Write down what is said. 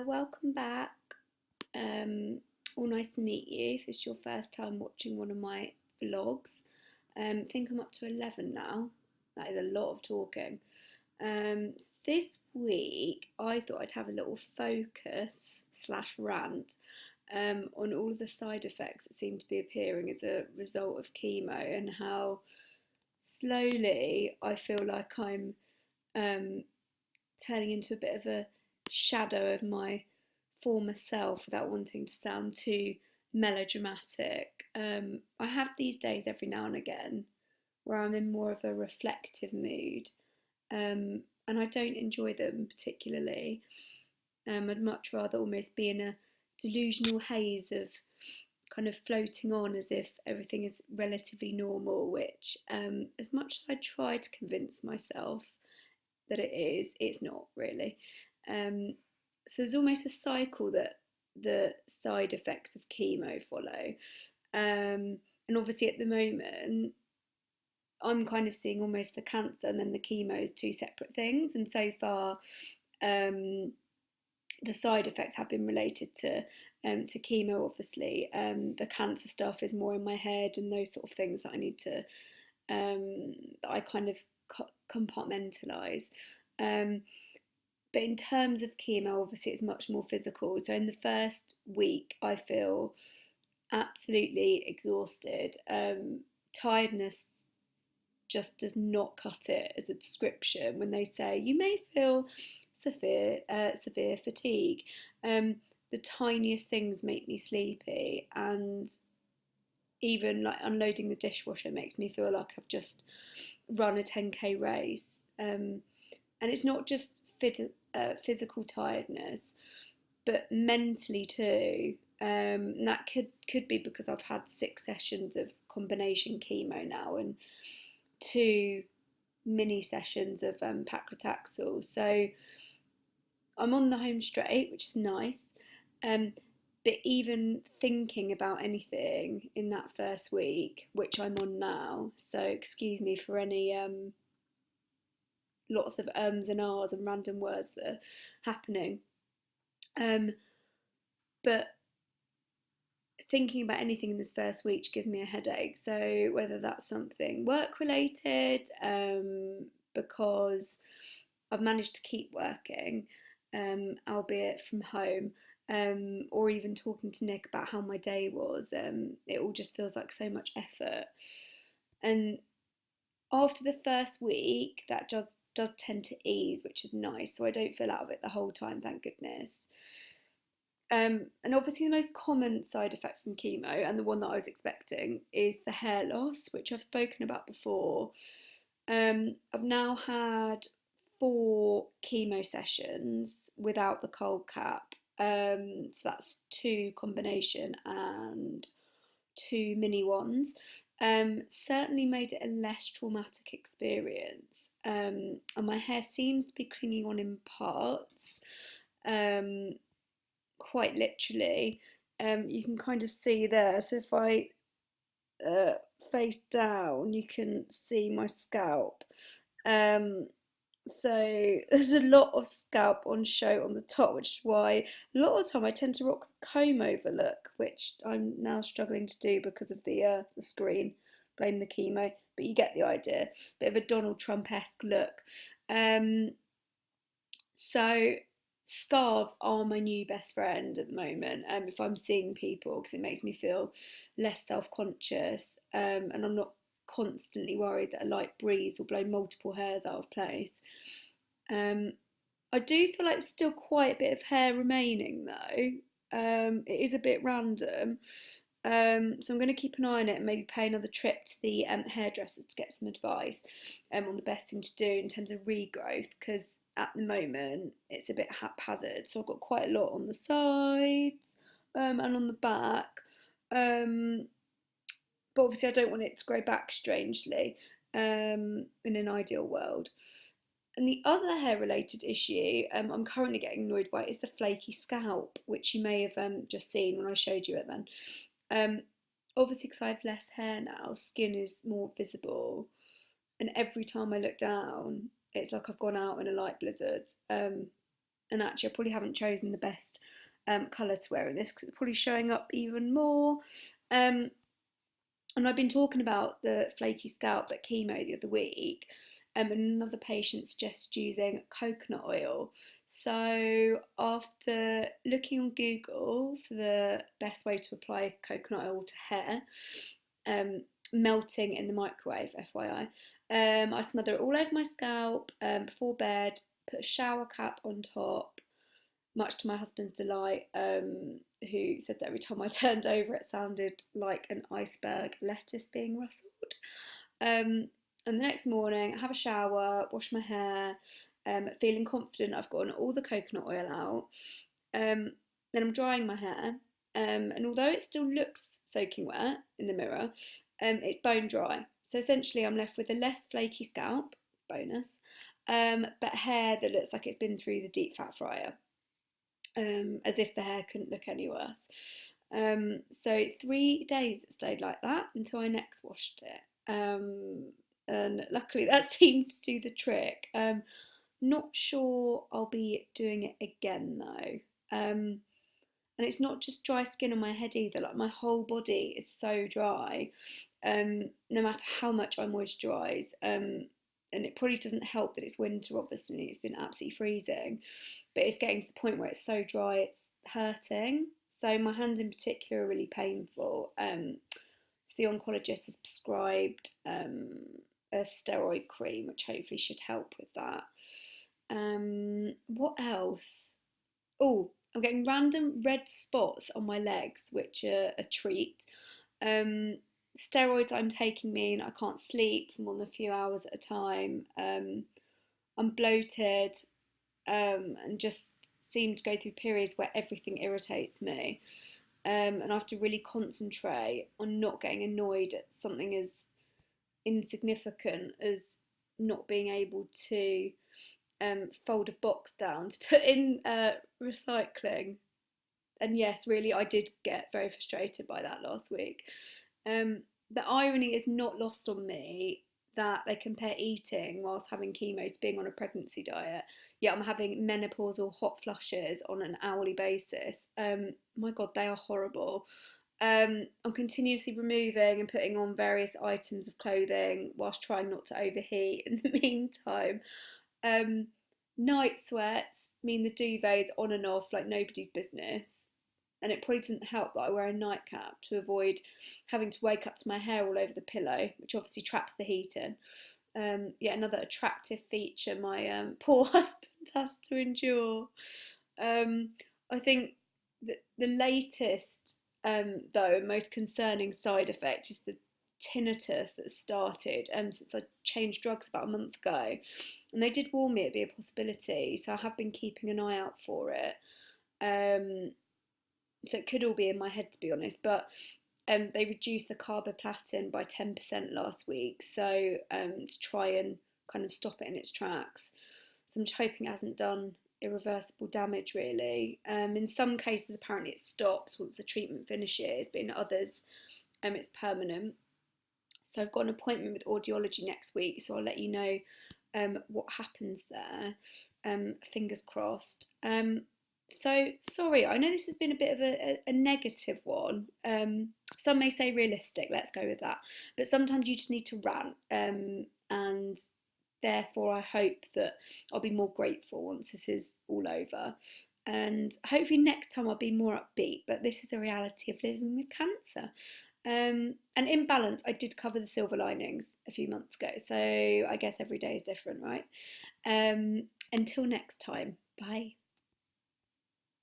Welcome back. Um, all nice to meet you. If this is your first time watching one of my vlogs, I think I'm up to 11 now. That is a lot of talking. This week, I thought I'd have a little focus slash rant on all of the side effects that seem to be appearing as a result of chemo and how slowly I feel like I'm um, turning into a bit of a shadow of my former self without wanting to sound too melodramatic. I have these days every now and again where I'm in more of a reflective mood, and I don't enjoy them particularly. I'd much rather almost be in a delusional haze of kind of floating on as if everything is relatively normal, which, as much as I try to convince myself that it is, it's not really. Um, so there's almost a cycle that the side effects of chemo follow. And obviously at the moment, I'm kind of seeing almost the cancer and then the chemo as two separate things. And so far, um, the side effects have been related to chemo. Obviously, the cancer stuff is more in my head and those sort of things that I need to that I kind of compartmentalise. Um, but in terms of chemo, obviously it's much more physical. So in the first week, I feel absolutely exhausted. Tiredness just does not cut it as a description when they say you may feel severe fatigue. The tiniest things make me sleepy, and even like unloading the dishwasher makes me feel like I've just run a 10k race. And it's not just physical tiredness, but mentally too. And that could be because I've had 6 sessions of combination chemo now and 2 mini sessions of paclitaxel. So I'm on the home straight, which is nice. Um, but even thinking about anything in that first week, which I'm on now, so excuse me for any lots of ums and ahs and random words that are happening. Um, but thinking about anything in this first week gives me a headache. So whether that's something work related, because I've managed to keep working, albeit from home, or even talking to Nick about how my day was, it all just feels like so much effort. And after the first week, that does tend to ease, which is nice. So I don't feel out of it the whole time, thank goodness. And obviously, the most common side effect from chemo, and the one that I was expecting, is the hair loss, which I've spoken about before. I've now had 4 chemo sessions without the cold cap. So that's 2 combination and 2 mini ones. Certainly made it a less traumatic experience. And my hair seems to be clinging on in parts. Um, Quite literally. You can kind of see there. So if I uh, face down, you can see my scalp. Um, so there's a lot of scalp on show on the top, which is why a lot of the time I tend to rock the comb over look, which I'm now struggling to do because of the screen. Blame the chemo, but you get the idea. Bit of a Donald Trump-esque look. Um, so scarves are my new best friend at the moment. If I'm seeing people, because it makes me feel less self-conscious, and I'm not constantly worried that a light breeze will blow multiple hairs out of place. Um, I do feel like there's still quite a bit of hair remaining though. It is a bit random. So I'm going to keep an eye on it and maybe pay another trip to the hairdresser to get some advice on the best thing to do in terms of regrowth, because at the moment it's a bit haphazard. So I've got quite a lot on the sides and on the back. Um, but obviously I don't want it to grow back strangely in an ideal world. And the other hair related issue I'm currently getting annoyed by is the flaky scalp, which you may have just seen when I showed you it then. Um, Obviously, because I have less hair now, skin is more visible, and every time I look down, it's like I've gone out in a light blizzard. And actually I probably haven't chosen the best colour to wear in this because it's probably showing up even more. Um, and I've been talking about the flaky scalp at chemo the other week, and another patient suggested using coconut oil. So after looking on Google for the best way to apply coconut oil to hair, um, melting in the microwave, FYI, I smother it all over my scalp before bed, put a shower cap on top, much to my husband's delight, who said that every time I turned over, it sounded like an iceberg lettuce being rustled. And the next morning, I have a shower, wash my hair, feeling confident I've gotten all the coconut oil out. Then I'm drying my hair, and although it still looks soaking wet in the mirror, it's bone dry. So essentially, I'm left with a less flaky scalp, bonus, but hair that looks like it's been through the deep fat fryer, as if the hair couldn't look any worse. So 3 days it stayed like that until I next washed it. And luckily that seemed to do the trick. Not sure I'll be doing it again though. And it's not just dry skin on my head either, like my whole body is so dry, no matter how much I moisturise. And it probably doesn't help that it's winter, obviously, it's been absolutely freezing, but it's getting to the point where it's so dry it's hurting. So my hands in particular are really painful. So the oncologist has prescribed a steroid cream, which hopefully should help with that. What else? Oh, I'm getting random red spots on my legs, which are a treat. Um, Steroids I'm taking mean I can't sleep for more than a few hours at a time. I'm bloated, and just seem to go through periods where everything irritates me. And I have to really concentrate on not getting annoyed at something as insignificant as not being able to fold a box down to put in recycling. And yes, really, I did get very frustrated by that last week. The irony is not lost on me that they compare eating whilst having chemo to being on a pregnancy diet. Yet I'm having menopausal hot flushes on an hourly basis. My God, they are horrible. I'm continuously removing and putting on various items of clothing whilst trying not to overheat in the meantime. Um, Night sweats mean the duvet's on and off like nobody's business. And it probably doesn't help that I wear a nightcap to avoid having to wake up to my hair all over the pillow, which obviously traps the heat in. Yet another attractive feature my poor husband has to endure. Um, I think the latest, though, most concerning side effect is the tinnitus that started since I changed drugs about a month ago. And they did warn me it'd be a possibility, so I have been keeping an eye out for it. Um, so it could all be in my head, to be honest, but they reduced the carboplatin by 10% last week, so to try and kind of stop it in its tracks. So I'm just hoping it hasn't done irreversible damage, really. In some cases, apparently it stops once the treatment finishes, but in others, it's permanent. So I've got an appointment with audiology next week, so I'll let you know what happens there. Fingers crossed. So sorry, I know this has been a bit of a negative one. Some may say realistic, let's go with that. But sometimes you just need to rant, and therefore I hope that I'll be more grateful once this is all over. And hopefully next time I'll be more upbeat, but this is the reality of living with cancer. And in balance, I did cover the silver linings a few months ago, so I guess every day is different, right? Until next time, bye.